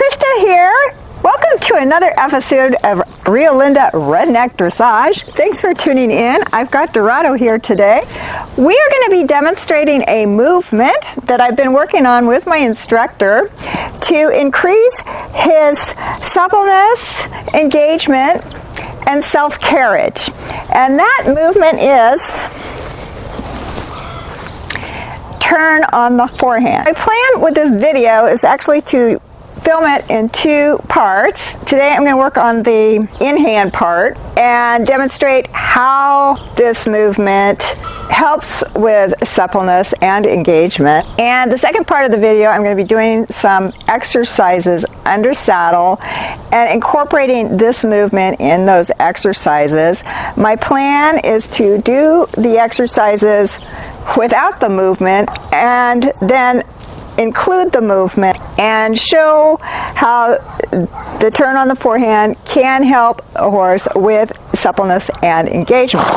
Krista here. Welcome to another episode of Real Linda Redneck Dressage. Thanks for tuning in. I've got Dorado here today. We are going to be demonstrating a movement that I've been working on with my instructor to increase his suppleness, engagement, and self-carriage. And that movement is turn on the forehand. My plan with this video is actually to film it in two parts. Today I'm going to work on the in-hand part and demonstrate how this movement helps with suppleness and engagement. And the second part of the video, I'm going to be doing some exercises under saddle and incorporating this movement in those exercises. My plan is to do the exercises without the movement and then include the movement and show how the turn on the forehand can help a horse with suppleness and engagement.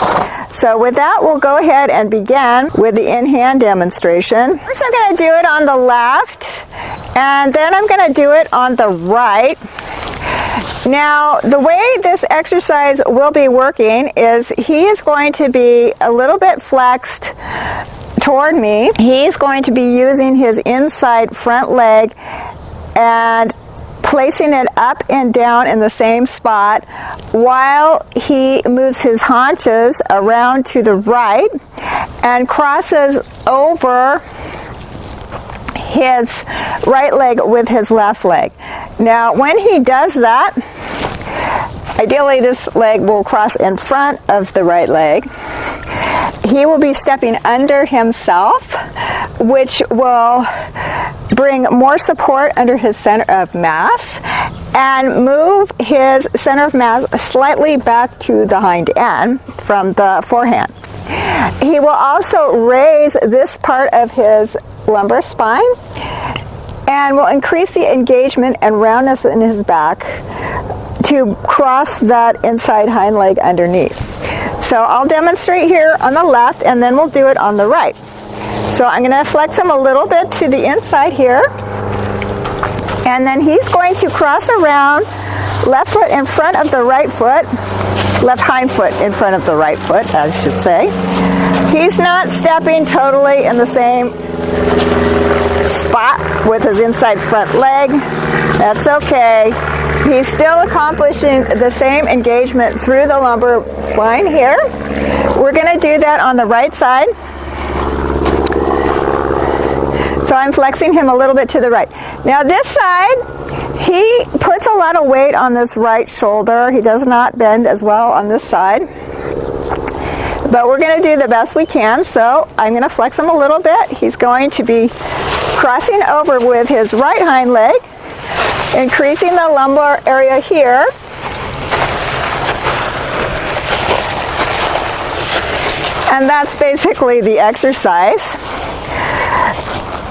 So with that, we'll go ahead and begin with the in-hand demonstration. First I'm going to do it on the left, and then I'm going to do it on the right. Now, the way this exercise will be working is he is going to be a little bit flexed toward me. He's going to be using his inside front leg and placing it up and down in the same spot while he moves his haunches around to the right and crosses over his right leg with his left leg. Now, when he does that, ideally this leg will cross in front of the right leg. He will be stepping under himself, which will bring more support under his center of mass and move his center of mass slightly back to the hind end from the forehand. He will also raise this part of his lumbar spine and will increase the engagement and roundness in his back to cross that inside hind leg underneath. So I'll demonstrate here on the left and then we'll do it on the right. So I'm going to flex him a little bit to the inside here, and then he's going to cross around left foot in front of the right foot, left hind foot in front of the right foot, I should say. He's not stepping totally in the same spot with his inside front leg. That's okay. He's still accomplishing the same engagement through the lumbar spine here. We're going to do that on the right side. So I'm flexing him a little bit to the right. Now this side, he puts a lot of weight on this right shoulder. He does not bend as well on this side. But we're going to do the best we can, so I'm going to flex him a little bit. He's going to be crossing over with his right hind leg, increasing the lumbar area here. And that's basically the exercise.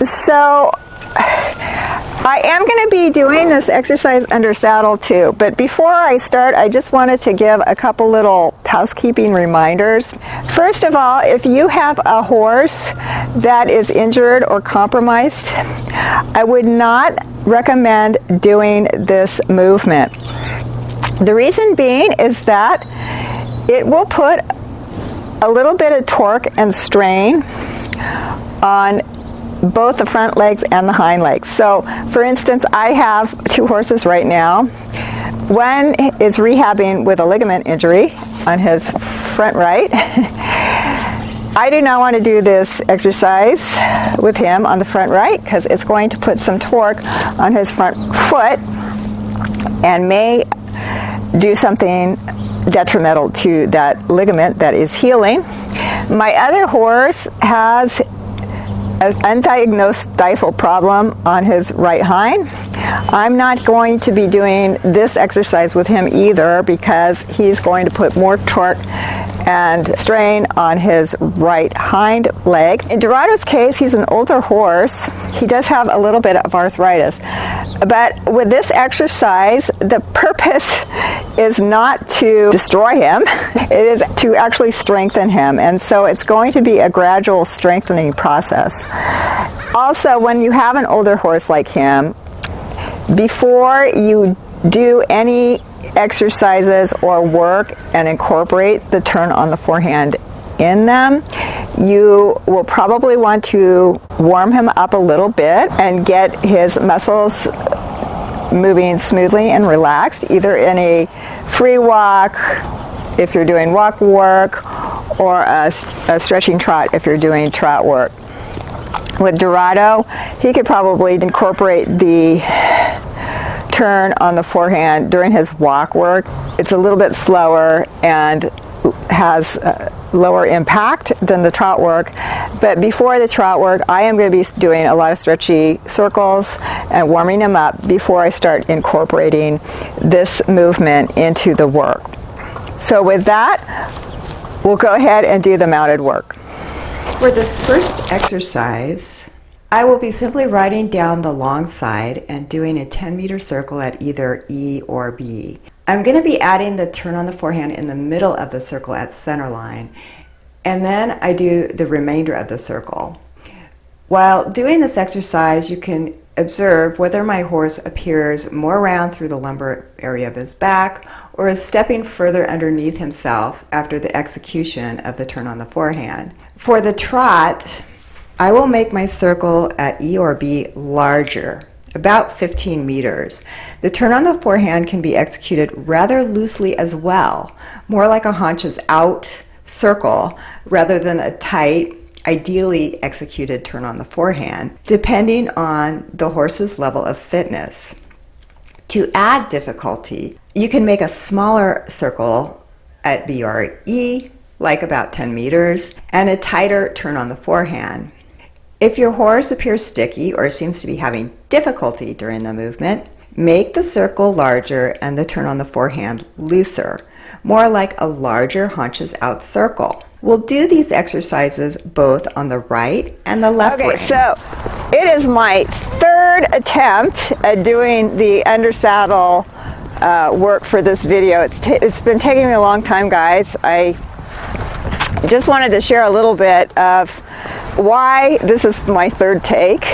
So I am going to be doing this exercise under saddle too, but before I start, I just wanted to give a couple little housekeeping reminders. First of all, if you have a horse that is injured or compromised, I would not recommend doing this movement. The reason being is that it will put a little bit of torque and strain on both the front legs and the hind legs. So, for instance, I have two horses right now. One is rehabbing with a ligament injury on his front right. I do not want to do this exercise with him on the front right because it's going to put some torque on his front foot and may do something detrimental to that ligament that is healing. My other horse has an undiagnosed stifle problem on his right hind. I'm not going to be doing this exercise with him either because he's going to put more torque and strain on his right hind leg. In Dorado's case, he's an older horse. He does have a little bit of arthritis. But with this exercise, the purpose is not to destroy him. It is to actually strengthen him. And so it's going to be a gradual strengthening process. Also, when you have an older horse like him, Before you do any exercises or work and incorporate the turn on the forehand in them, you will probably want to warm him up a little bit and get his muscles moving smoothly and relaxed, either in a free walk if you're doing walk work, or a stretching trot if you're doing trot work. With Dorado, he could probably incorporate the turn on the forehand during his walk work. It's a little bit slower and has lower impact than the trot work, but before the trot work I am going to be doing a lot of stretchy circles and warming him up before I start incorporating this movement into the work. So with that, we'll go ahead and do the mounted work. For this first exercise, I will be simply riding down the long side and doing a 10-meter circle at either E or B. I'm going to be adding the turn on the forehand in the middle of the circle at center line, and then I do the remainder of the circle. While doing this exercise, you can observe whether my horse appears more round through the lumbar area of his back or is stepping further underneath himself after the execution of the turn on the forehand. For the trot, I will make my circle at E or B larger, about 15 meters. The turn on the forehand can be executed rather loosely as well, more like a haunches out circle rather than a tight, ideally executed turn on the forehand, depending on the horse's level of fitness. To add difficulty, you can make a smaller circle at B or E, like about 10 meters, and a tighter turn on the forehand. If your horse appears sticky or seems to be having difficulty during the movement, make the circle larger and the turn on the forehand looser, more like a larger haunches out circle. We'll do these exercises both on the right and the left rein. Okay, so it is my third attempt at doing the undersaddle work for this video. It's been taking me a long time, guys. I just wanted to share a little bit of why this is my third take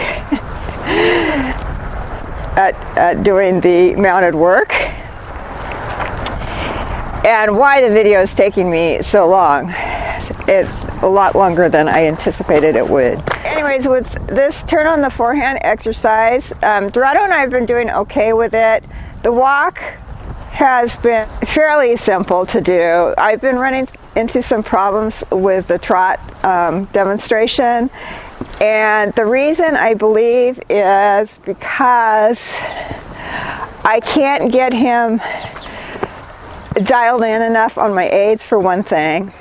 at doing the mounted work, and why the video is taking me so long. It's a lot longer than I anticipated it would. Anyways, with this turn on the forehand exercise, Dorado and I have been doing okay with it. The walk has been fairly simple to do. I've been running into some problems with the trot demonstration, and the reason I believe is because I can't get him dialed in enough on my aids, for one thing,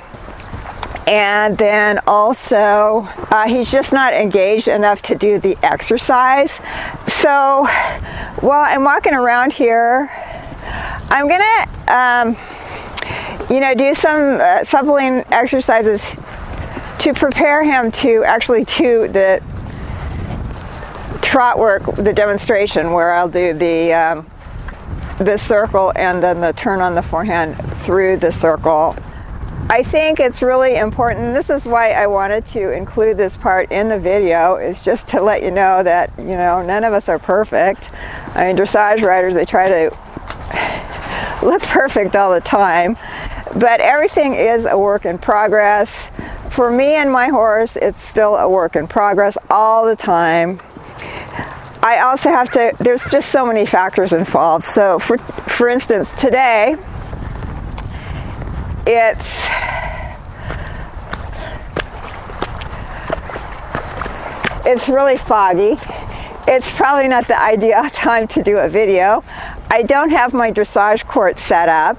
and then also he's just not engaged enough to do the exercise. So while I'm walking around here, I'm gonna do some suppling exercises to prepare him to actually do the trot work, the demonstration, where I'll do the circle and then the turn on the forehand through the circle. I think it's really important. This is why I wanted to include this part in the video, is just to let you know that, none of us are perfect. I mean, dressage riders, they try to look perfect all the time, but everything is a work in progress. For me and my horse, it's still a work in progress all the time. I also have to, there's just so many factors involved. So for instance, today, it's really foggy. It's probably not the ideal time to do a video. I don't have my dressage court set up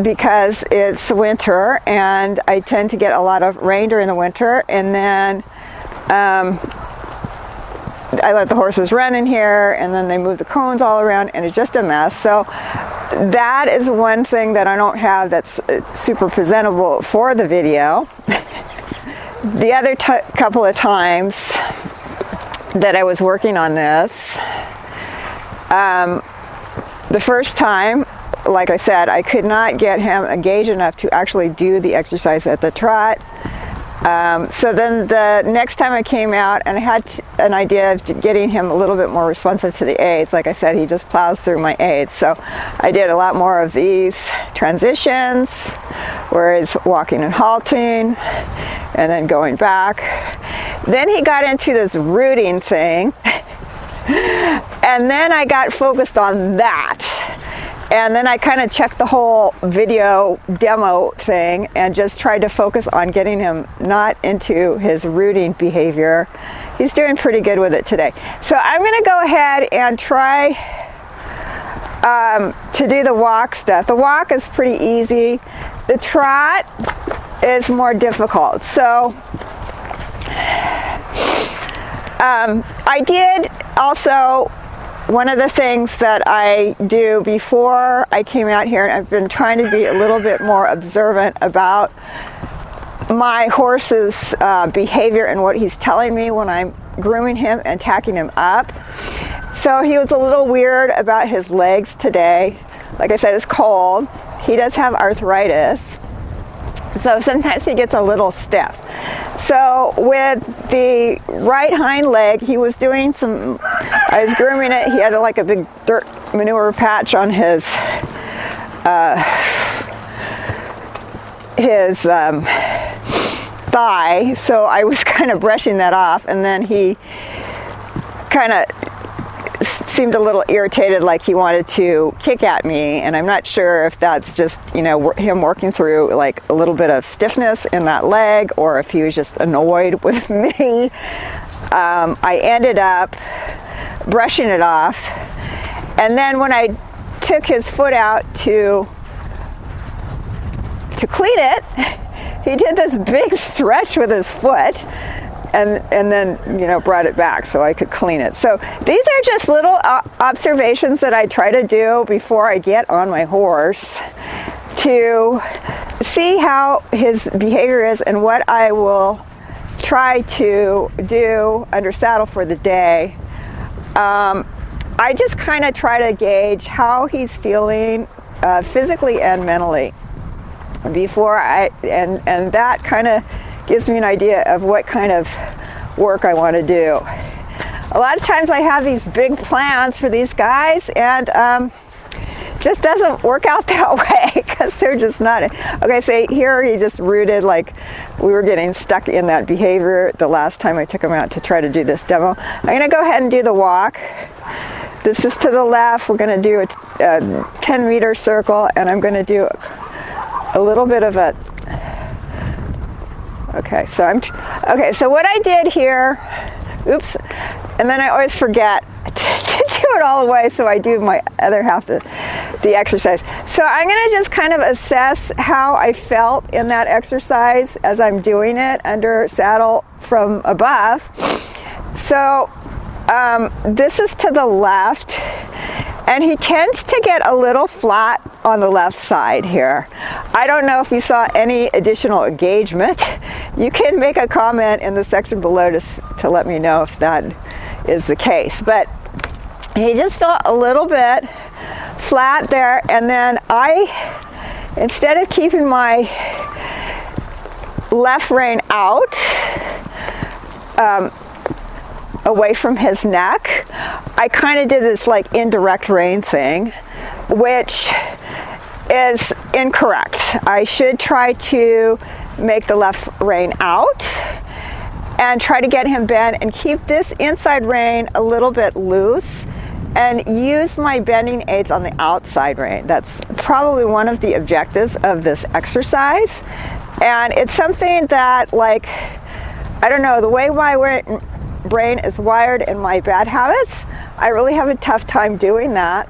because it's winter and I tend to get a lot of rain during the winter, and then I let the horses run in here and then they move the cones all around and it's just a mess. So that is one thing that I don't have that's super presentable for the video. The other couple of times that I was working on this, the first time, like I said, I could not get him engaged enough to actually do the exercise at the trot. So then the next time I came out, and I had an idea of getting him a little bit more responsive to the aids. Like I said, he just plows through my aids. So I did a lot more of these transitions where he's walking and halting and then going back. Then he got into this rooting thing. And then I got focused on that. And then I kind of checked the whole video demo thing and just tried to focus on getting him not into his rooting behavior. He's doing pretty good with it today. So I'm going to go ahead and try to do the walk stuff. The walk is pretty easy. The trot is more difficult. So I did also, one of the things that I do before I came out here, and I've been trying to be a little bit more observant about my horse's behavior and what he's telling me when I'm grooming him and tacking him up. So he was a little weird about his legs today. Like I said, it's cold. He does have arthritis. So sometimes he gets a little stiff. So with the right hind leg, he was doing some, I was grooming it, he had like a big dirt manure patch on his thigh, so I was kind of brushing that off, and then he kind of seemed a little irritated, like he wanted to kick at me, and I'm not sure if that's just, you know, him working through like a little bit of stiffness in that leg, or if he was just annoyed with me. I ended up brushing it off, and then when I took his foot out to clean it, he did this big stretch with his foot, and then, you know, brought it back so I could clean it. So these are just little observations that I try to do before I get on my horse to see how his behavior is and what I will try to do under saddle for the day. I just kind of try to gauge how he's feeling physically and mentally before and that kind of gives me an idea of what kind of work I want to do. A lot of times I have these big plans for these guys, and just doesn't work out that way because they're just not. Okay, so here he just rooted, like we were getting stuck in that behavior the last time I took him out to try to do this demo. I'm going to go ahead and do the walk. This is to the left. We're going to do a 10-meter circle, and I'm going to do a little bit of a. Okay, so what I did here, oops, and then I always forget to do it all the way, so I do my other half of the exercise. So I'm going to just kind of assess how I felt in that exercise as I'm doing it under saddle from above. So this is to the left, and he tends to get a little flat on the left side here. I don't know if you saw any additional engagement. You can make a comment in the section below to let me know if that is the case. But he just felt a little bit flat there, and then instead of keeping my left rein out, away from his neck, I kind of did this like indirect rein thing, which is incorrect. I should try to make the left rein out and try to get him bent and keep this inside rein a little bit loose and use my bending aids on the outside rein. That's probably one of the objectives of this exercise, and it's something that, like, I don't know, the way my brain is wired in my bad habits, I really have a tough time doing that.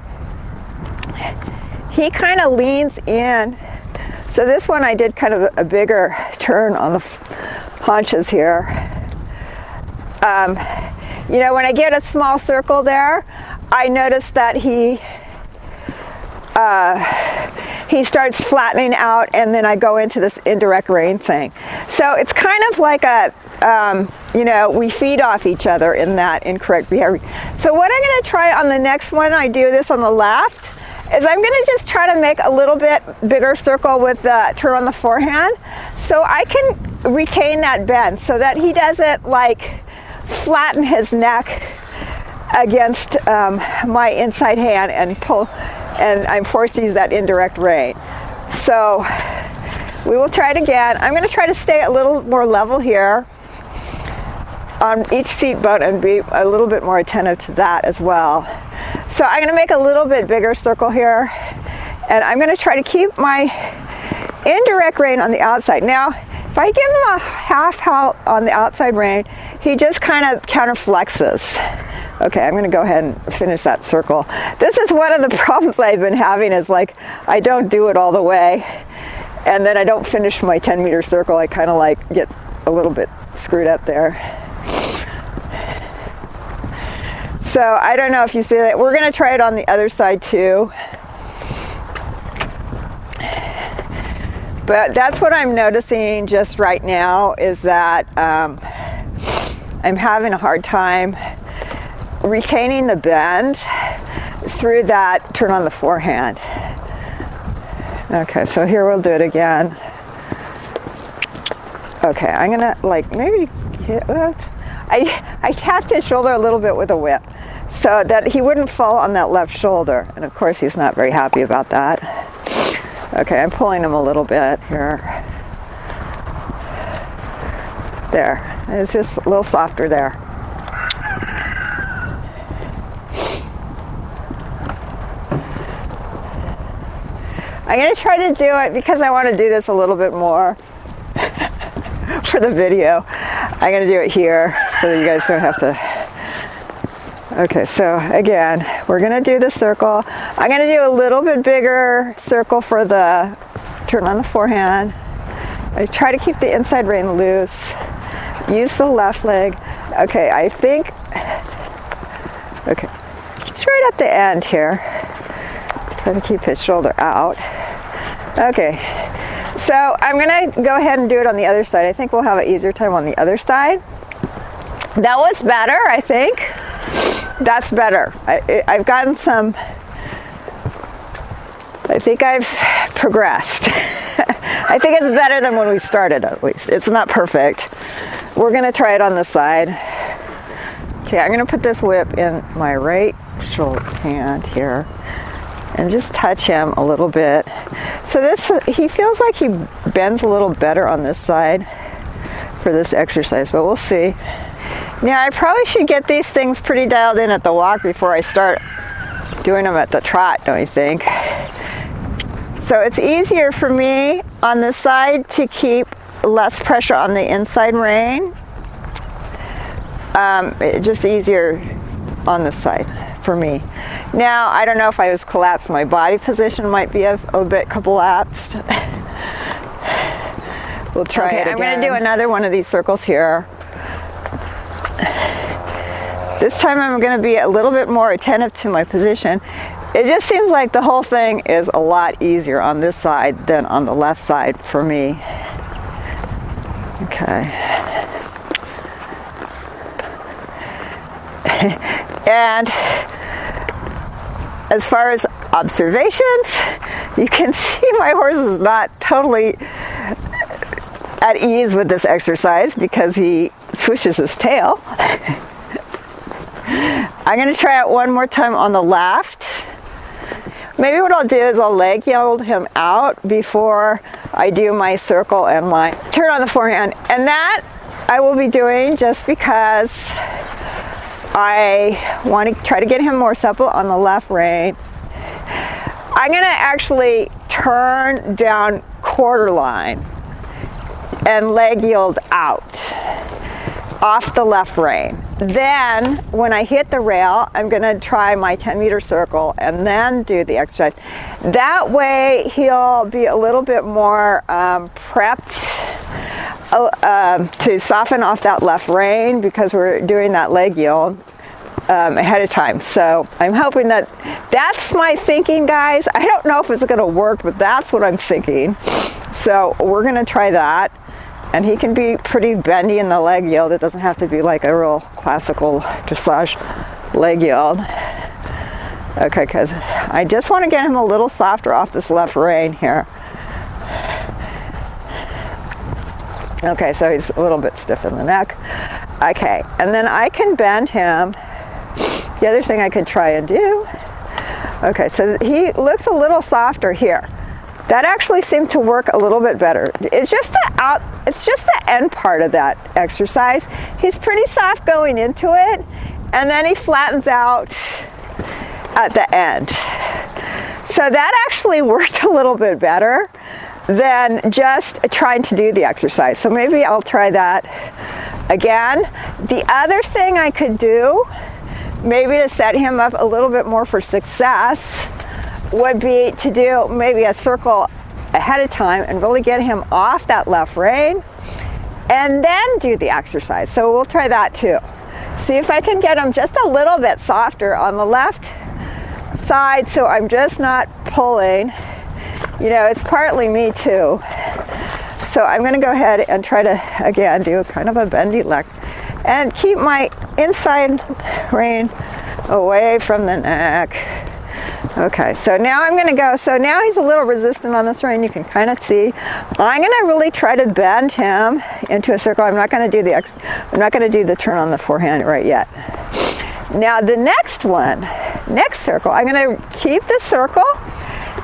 He kind of leans in. So this one I did kind of a bigger turn on the haunches here. You know, when I get a small circle there, I notice that he starts flattening out, and then I go into this indirect rein thing. So it's kind of like you know, we feed off each other in that incorrect behavior. So what I'm going to try on the next one, I do this on the left, is I'm going to just try to make a little bit bigger circle with the turn on the forehand, so I can retain that bend so that he doesn't like flatten his neck against my inside hand and pull, and I'm forced to use that indirect rein. So we will try it again. I'm going to try to stay a little more level here on each seat bone and be a little bit more attentive to that as well. So I'm going to make a little bit bigger circle here, and I'm going to try to keep my indirect rein on the outside. Now, if I give him a half halt on the outside rein, he just kind of counterflexes. Okay, I'm going to go ahead and finish that circle. This is one of the problems I've been having, is like I don't do it all the way, and then I don't finish my 10-meter circle. I kind of like get a little bit screwed up there. So I don't know if you see that. We're going to try it on the other side too. But that's what I'm noticing just right now, is that I'm having a hard time retaining the bend through that turn on the forehand. Okay, so here we'll do it again. Okay, I'm gonna like maybe hit, I tapped his shoulder a little bit with a whip so that he wouldn't fall on that left shoulder, and of course he's not very happy about that. Okay, I'm pulling him a little bit here. There, it's just a little softer there. I'm going to try to do it because I want to do this a little bit more for the video. I'm going to do it here so that you guys don't have to. Okay, so again, we're going to do the circle. I'm going to do a little bit bigger circle for the turn on the forehand. I try to keep the inside rein loose. Use the left leg. Okay, I think, okay, just right at the end here. Try to keep his shoulder out. Okay, so I'm going to go ahead and do it on the other side. I think we'll have an easier time on the other side. That was better, I think. That's better. I've gotten some, I think I've progressed. I think it's better than when we started, at least. It's not perfect. We're going to try it on the side. Okay, I'm going to put this whip in my right shoulder hand here and just touch him a little bit. So this, he feels like he bends a little better on this side for this exercise, but we'll see. Now, I probably should get these things pretty dialed in at the walk before I start doing them at the trot, don't you think? So it's easier for me on this side to keep less pressure on the inside rein. It's just easier on this side for me. Now, I don't know if I was collapsed. My body position might be a bit collapsed. We'll try it again. I'm going to do another one of these circles here. This time I'm going to be a little bit more attentive to my position. It just seems like the whole thing is a lot easier on this side than on the left side for me. Okay. And as far as observations, you can see my horse is not totally at ease with this exercise because he swishes his tail. I'm going to try it one more time on the left. Maybe what I'll do is I'll leg yield him out before I do my circle and my turn on the forehand. And that I will be doing just because I want to try to get him more supple on the left rein. I'm going to actually turn down quarter line and leg yield out off the left rein. Then when I hit the rail, I'm going to try my 10-meter circle and then do the exercise. That way he'll be a little bit more prepped to soften off that left rein because we're doing that leg yield ahead of time. So I'm hoping that's my thinking, guys. I don't know if it's going to work, but that's what I'm thinking. So we're going to try that. And he can be pretty bendy in the leg yield. It doesn't have to be like a real classical dressage leg yield. Okay, because I just want to get him a little softer off this left rein here. Okay, so he's a little bit stiff in the neck. Okay, and then I can bend him. The other thing I could try and do, okay, so he looks a little softer here. That actually seemed to work a little bit better. It's just the end part of that exercise. He's pretty soft going into it, and then he flattens out at the end. So that actually worked a little bit better than just trying to do the exercise. So maybe I'll try that again. The other thing I could do, maybe to set him up a little bit more for success, would be to do maybe a circle ahead of time and really get him off that left rein and then do the exercise. So we'll try that too. See if I can get him just a little bit softer on the left side so I'm just not pulling. You know, it's partly me too. So I'm going to go ahead and try to, again, do kind of a bendy leg and keep my inside rein away from the neck. Okay, so now I'm going to go, so now he's a little resistant on this rein, you can kind of see. I'm going to really try to bend him into a circle. I'm not going to do the turn on the forehand right yet. Now the next circle, I'm going to keep the circle,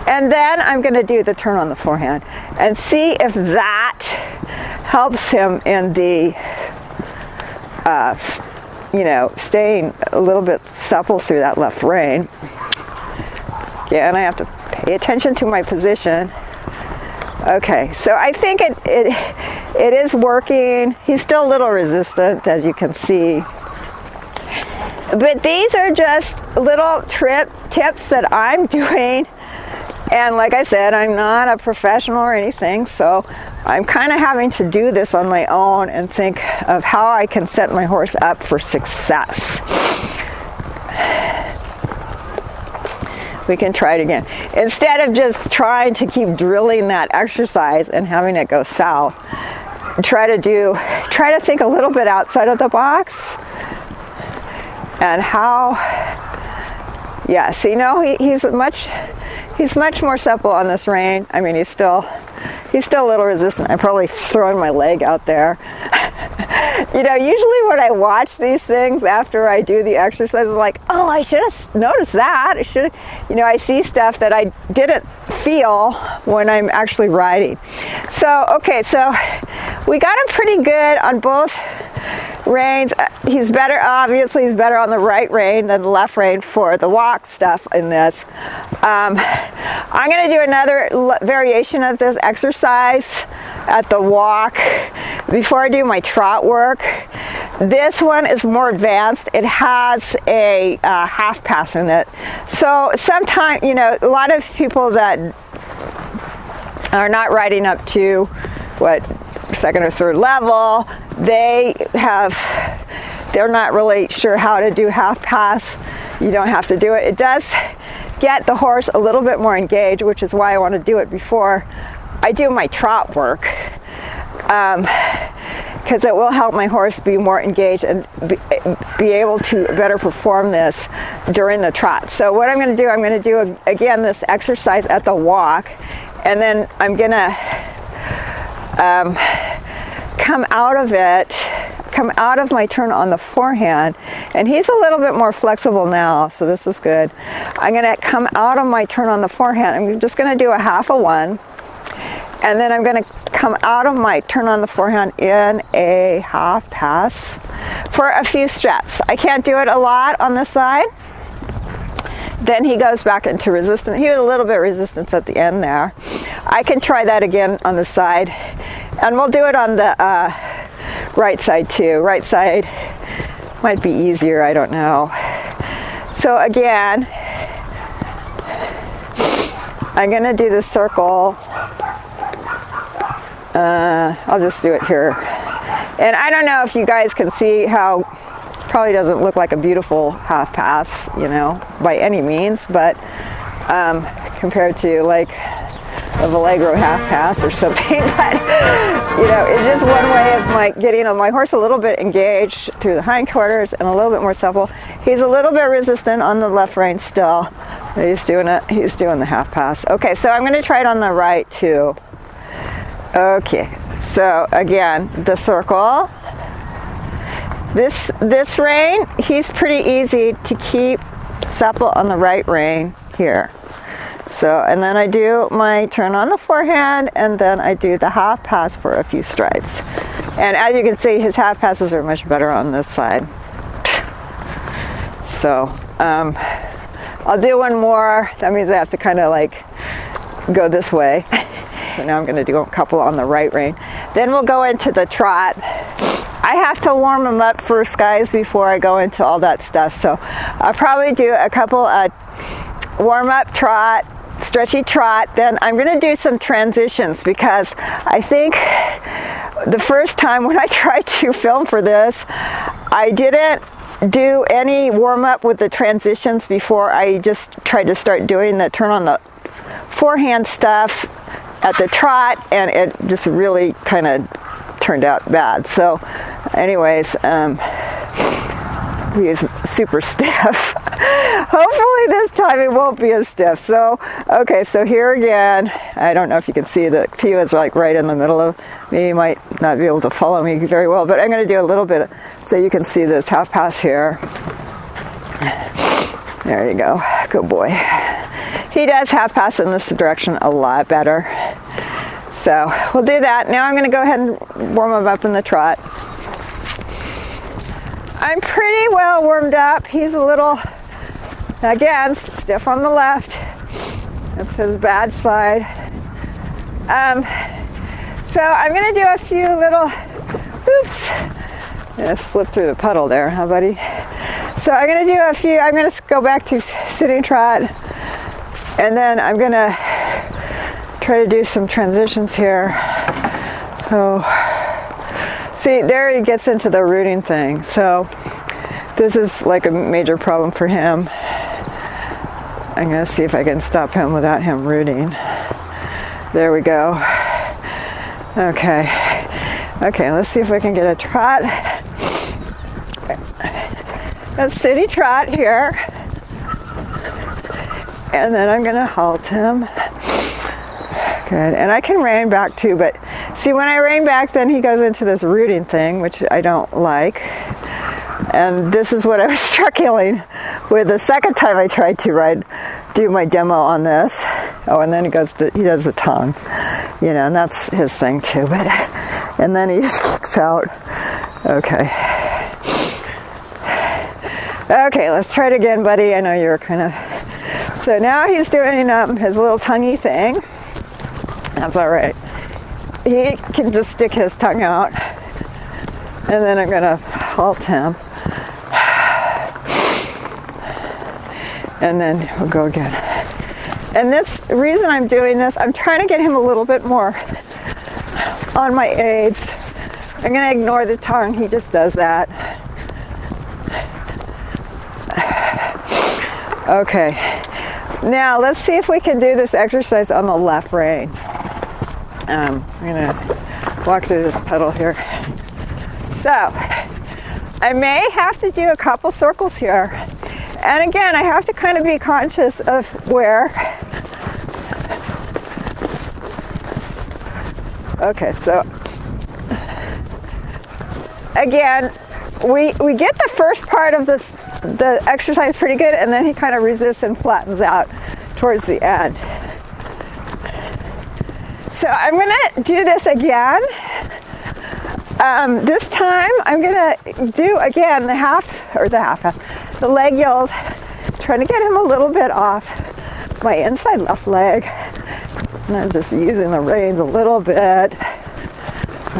and then I'm going to do the turn on the forehand and see if that helps him in the, staying a little bit supple through that left rein. Again, I have to pay attention to my position. Okay, so I think it is working. He's still a little resistant, as you can see. But these are just little tips that I'm doing. And like I said, I'm not a professional or anything, so I'm kind of having to do this on my own and think of how I can set my horse up for success. We can try it again. Instead of just trying to keep drilling that exercise and having it go south, try to think a little bit outside of the box. And how, yes, you know, he's much more supple on this rein. I mean, he's still a little resistant. I'm probably throwing my leg out there. You know, usually when I watch these things after I do the exercise, I'm like, oh, I should have noticed that. I see stuff that I didn't feel when I'm actually riding. So, okay, so we got him pretty good on both reins. He's better on the right rein than the left rein for the walk stuff in this. I'm going to do another variation of this exercise at the walk before I do my trot work. This one is more advanced. It has a half pass in it. So sometimes, you know, a lot of people that are not riding up to second or third level, they're not really sure how to do half pass. You don't have to do it. It does get the horse a little bit more engaged, which is why I want to do it before I do my trot work, because it will help my horse be more engaged and be able to better perform this during the trot. So what I'm going to do again this exercise at the walk, and then I'm going to come out of my turn on the forehand, and he's a little bit more flexible now, so this is good. I'm going to come out of my turn on the forehand. I'm just going to do a half a one, and then I'm going to come out of my turn on the forehand in a half pass for a few steps. I can't do it a lot on this side. Then he goes back into resistance. He was a little bit resistance at the end there. I can try that again on the side, and we'll do it on the right side too. Right side might be easier, I don't know. So again, I'm going to do the circle. I'll just do it here. And I don't know if you guys can see how probably doesn't look like a beautiful half pass, you know, by any means, but compared to like a Vallegro half pass or something, but you know, it's just one way of getting my horse a little bit engaged through the hindquarters and a little bit more supple. He's a little bit resistant on the left rein still. He's doing the half pass. Okay, so I'm going to try it on the right too. Okay, So again, the circle. This rein, he's pretty easy to keep supple on the right rein here. So, and then I do my turn on the forehand, and then I do the half pass for a few strides. And as you can see, his half passes are much better on this side. So, I'll do one more. That means I have to kind of like go this way. So now I'm going to do a couple on the right rein. Then we'll go into the trot. I have to warm them up first, guys, before I go into all that stuff. So I'll probably do a couple warm-up trot, stretchy trot. Then I'm going to do some transitions, because I think the first time when I tried to film for this, I didn't do any warm-up with the transitions before I just tried to start doing the turn on the forehand stuff at the trot, and it just really kind of turned out bad. So anyways, he is super stiff. Hopefully this time it won't be as stiff. So, okay, so here again, I don't know if you can see that Pia is like right in the middle of me. You might not be able to follow me very well, but I'm going to do a little bit so you can see this half pass here. There you go. Good boy. He does half pass in this direction a lot better. So we'll do that. Now I'm going to go ahead and warm him up in the trot. I'm pretty well warmed up. He's a little, again, stiff on the left. That's his bad side. So I'm going to do a few little, oops, I slipped through the puddle there, huh, buddy? So I'm going to do a few, I'm going to go back to sitting trot, and then I'm going to try to do some transitions here. Oh, see, there he gets into the rooting thing. So this is like a major problem for him. I'm going to see if I can stop him without him rooting. There we go. Okay. Okay, let's see if I can get a trot. A city trot here. And then I'm going to halt him. Good. And I can rein back too, but see, when I rein back, then he goes into this rooting thing, which I don't like. And this is what I was struggling with the second time I tried to do my demo on this. Oh, and then he does the tongue, you know, and that's his thing too. But and then he just kicks out. Okay. Okay, let's try it again, buddy. I know you're kind of. So now he's doing his little tonguey thing. That's all right. He can just stick his tongue out, and then I'm gonna halt him, and then we'll go again. And the reason I'm doing this, I'm trying to get him a little bit more on my aids. I'm gonna ignore the tongue. He just does that. Okay. Now let's see if we can do this exercise on the left rein. I'm gonna walk through this pedal here. So I may have to do a couple circles here. And again, I have to kind of be conscious of where. Okay, so again, we get the first part of the exercise pretty good, and then he kind of resists and flattens out towards the end. So I'm going to do this again. This time I'm going to do again the leg yield, trying to get him a little bit off my inside left leg. And I'm just using the reins a little bit.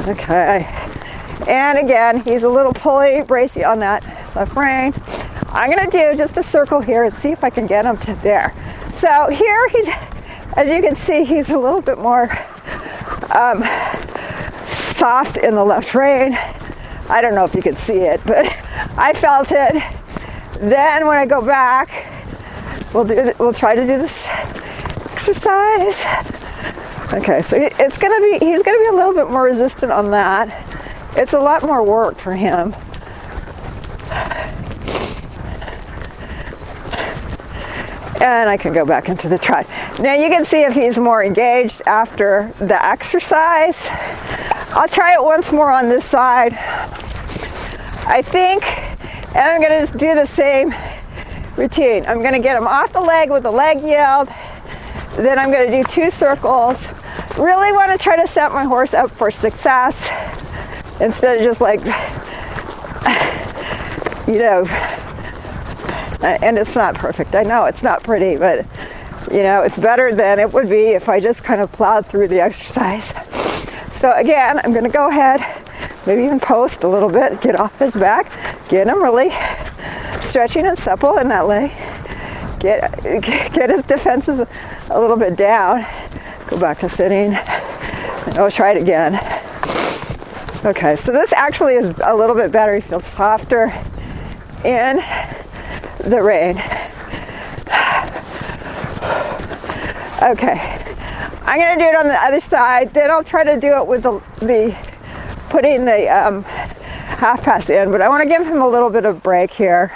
Okay. And again, he's a little pulley, bracey on that left rein. I'm going to do just a circle here and see if I can get him to there. So here he's, as you can see, he's a little bit more soft in the left rein. I don't know if you can see it, but I felt it. Then when I go back, we'll try to do this exercise. Okay, so he's gonna be a little bit more resistant on that. It's a lot more work for him. And I can go back into the trot. Now you can see if he's more engaged after the exercise. I'll try it once more on this side, I think, and I'm going to do the same routine. I'm going to get him off the leg with the leg yield, then I'm going to do 2 circles. Really want to try to set my horse up for success instead of just like, you know, and it's not perfect. I know it's not pretty, but you know, it's better than it would be if I just kind of plowed through the exercise. So again, I'm going to go ahead, maybe even post a little bit, get off his back, get him really stretching and supple in that leg, get his defenses a little bit down, go back to sitting, and I'll try it again. Okay, so this actually is a little bit better. He feels softer in the rein. Okay, I'm going to do it on the other side, then I'll try to do it with the putting the half pass in, but I want to give him a little bit of break here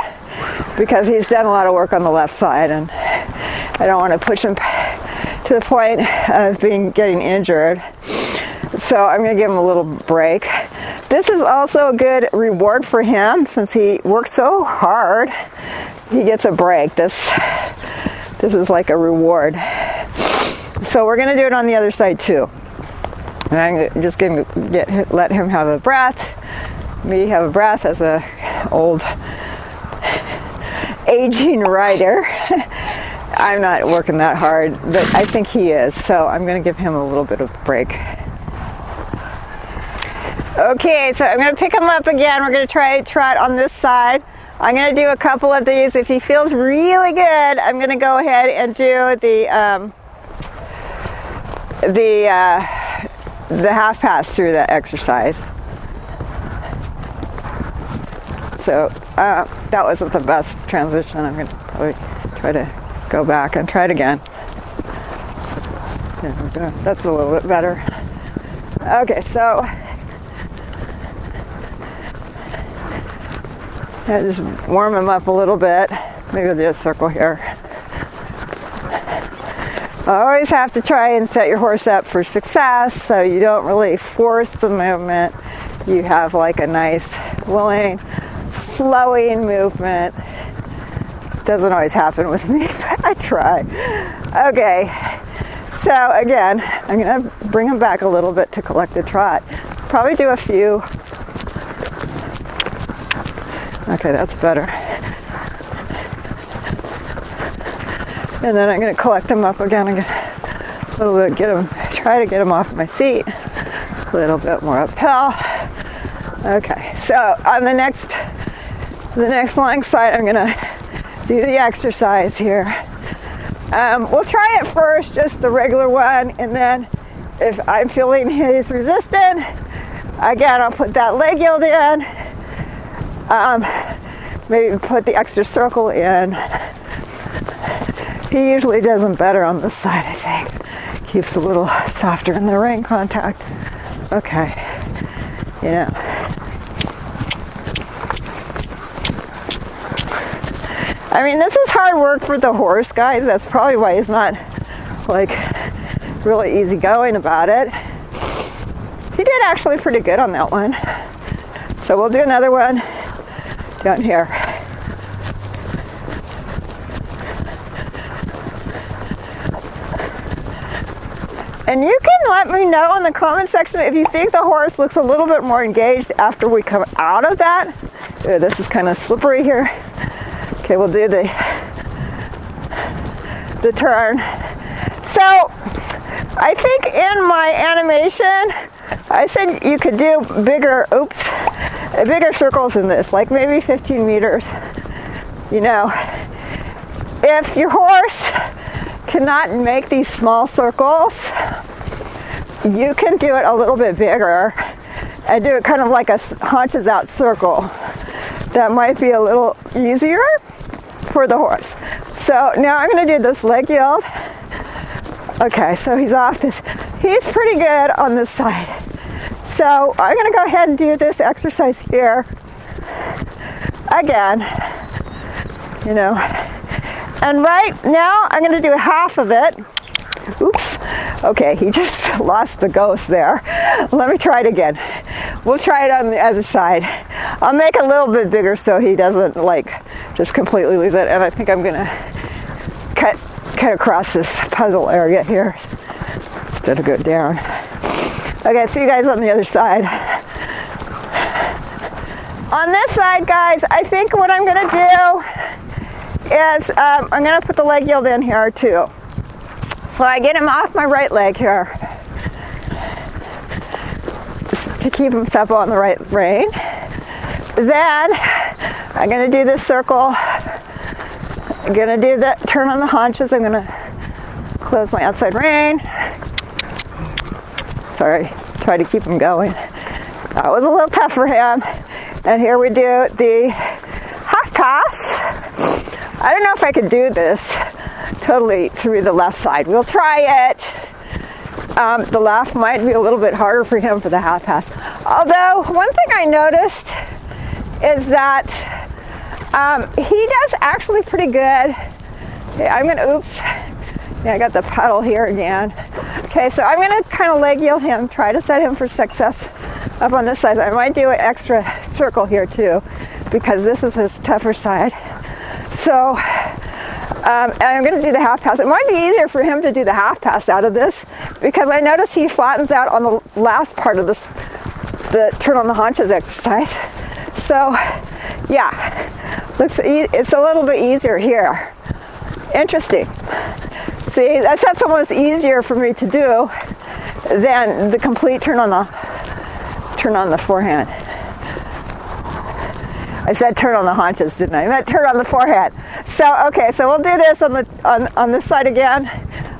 because he's done a lot of work on the left side and I don't want to push him to the point of getting injured. So I'm going to give him a little break. This is also a good reward for him since he worked so hard. He gets a break. This is like a reward. So we're going to do it on the other side too. And I'm just going to let him have a breath. Me have a breath as a old aging rider. I'm not working that hard, but I think he is. So I'm going to give him a little bit of break. Okay, so I'm going to pick him up again. We're going to try Trot on this side. I'm going to do a couple of these. If he feels really good, I'm going to go ahead and do the half pass through the exercise. So that wasn't the best transition. I'm going to probably try to go back and try it again. There we go. That's a little bit better. Okay, so I just warm him up a little bit. Maybe I'll do a circle here. Always have to try and set your horse up for success so you don't really force the movement. You have like a nice, willing, flowing movement. Doesn't always happen with me, but I try. Okay, so again, I'm going to bring him back a little bit to collect the trot. Probably do a few. Okay, that's better. And then I'm going to collect them up again and a little bit, try to get them off my seat. A little bit more uphill. Okay, so on the next long side, I'm going to do the exercise here. We'll try it first, just the regular one, and then if I'm feeling he's resistant, again, I'll put that leg yield in. Maybe put the extra circle in. He usually does them better on this side, I think. Keeps a little softer in the rein contact. Okay, you know. I mean, this is hard work for the horse, guys. That's probably why he's not, like, really easygoing about it. He did actually pretty good on that one. So we'll do another one down here. And you can let me know in the comment section if you think the horse looks a little bit more engaged after we come out of that. Ooh, this is kind of slippery here. Okay, we'll do the turn. So I think in my animation, I said you could do bigger circles than this, like maybe 15 meters. You know, if your horse cannot make these small circles, you can do it a little bit bigger and do it kind of like a haunches out circle. That might be a little easier for the horse. So now I'm going to do this leg yield. Okay, so he's off this. He's pretty good on this side. So I'm going to go ahead and do this exercise here again, you know. And right now I'm going to do half of it. Oops. Okay, he just lost the ghost there. Let me try it again. We'll try it on the other side. I'll make it a little bit bigger so he doesn't like just completely lose it. And I think I'm gonna cut across this puzzle area here instead of go down. Okay, see you guys on the other side. On this side, guys, I think what I'm gonna do is I'm gonna put the leg yield in here too. So I get him off my right leg here just to keep him supple on the right rein. Then I'm going to do this circle. I'm going to do the turn on the haunches. I'm going to close my outside rein. Sorry, try to keep him going. That was a little tough for him. And here we do the half pass. I don't know if I could do this totally through the left side. We'll try it. The left might be a little bit harder for him for the half pass. Although, one thing I noticed is that he does actually pretty good. Okay, I'm going to, oops. Yeah, I got the puddle here again. Okay, so I'm going to kind of leg yield him, try to set him for success up on this side. I might do an extra circle here too, because this is his tougher side. So, and I'm going to do the half pass. It might be easier for him to do the half pass out of this because I notice he flattens out on the last part of this, the turn on the haunches exercise. So, yeah, it's a little bit easier here. Interesting. See, that's almost easier for me to do than the complete turn on the forehand. I said turn on the haunches, didn't I? I meant turn on the forehead. So, okay, so we'll do this on this side again.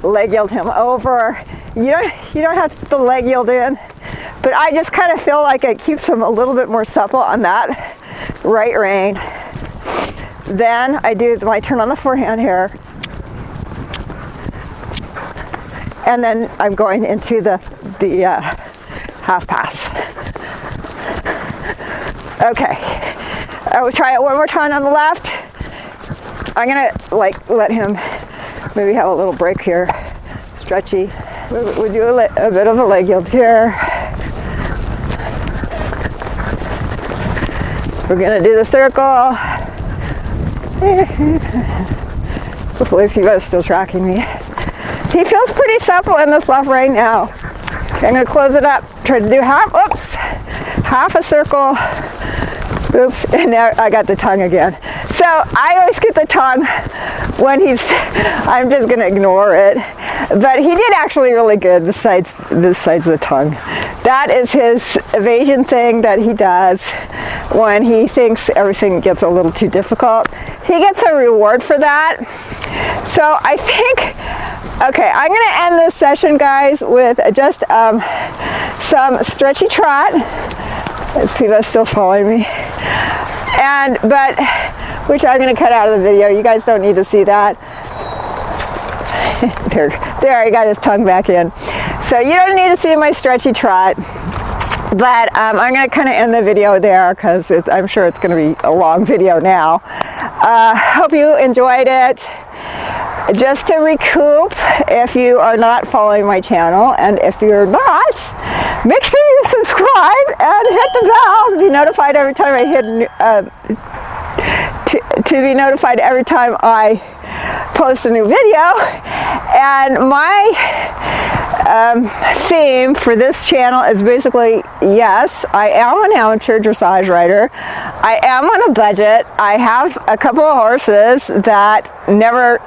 Leg yield him over. You don't have to put the leg yield in, but I just kind of feel like it keeps him a little bit more supple on that right rein. Then I do my turn on the forehand here. And then I'm going into the half pass. Okay. I will try it one more time on the left. I'm gonna let him maybe have a little break here, stretchy. We'll do a bit of a leg yield here. We're gonna do the circle. Hopefully, if you guys are still tracking me. He feels pretty supple in this left rein now. Okay, I'm gonna close it up. Try to do half a circle. Oops, and now I got the tongue again. So I always get the tongue when I'm just gonna ignore it. But he did actually really good besides the tongue. That is his evasion thing that he does when he thinks everything gets a little too difficult. He gets a reward for that. So I think, okay, I'm gonna end this session, guys, with just some stretchy trot. Is people still following me? But which I'm going to cut out of the video. You guys don't need to see that. there, he got his tongue back in. So you don't need to see my stretchy trot. But I'm going to kind of end the video there because I'm sure it's going to be a long video now. Hope you enjoyed it. Just to recoup, if you are not following my channel, and if you're not, make sure you subscribe and hit the bell to be notified every time I to be notified every time I post a new video. And my theme for this channel is basically, yes, I am an amateur dressage rider. I am on a budget. I have a couple of horses that never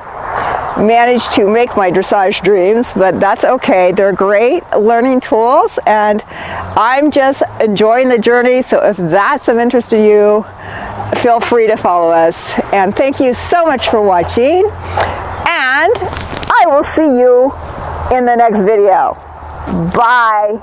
managed to make my dressage dreams, but that's okay. They're great learning tools, and I'm just enjoying the journey. So if that's of interest to you, feel free to follow us. And thank you so much for watching, and I will see you in the next video. Bye.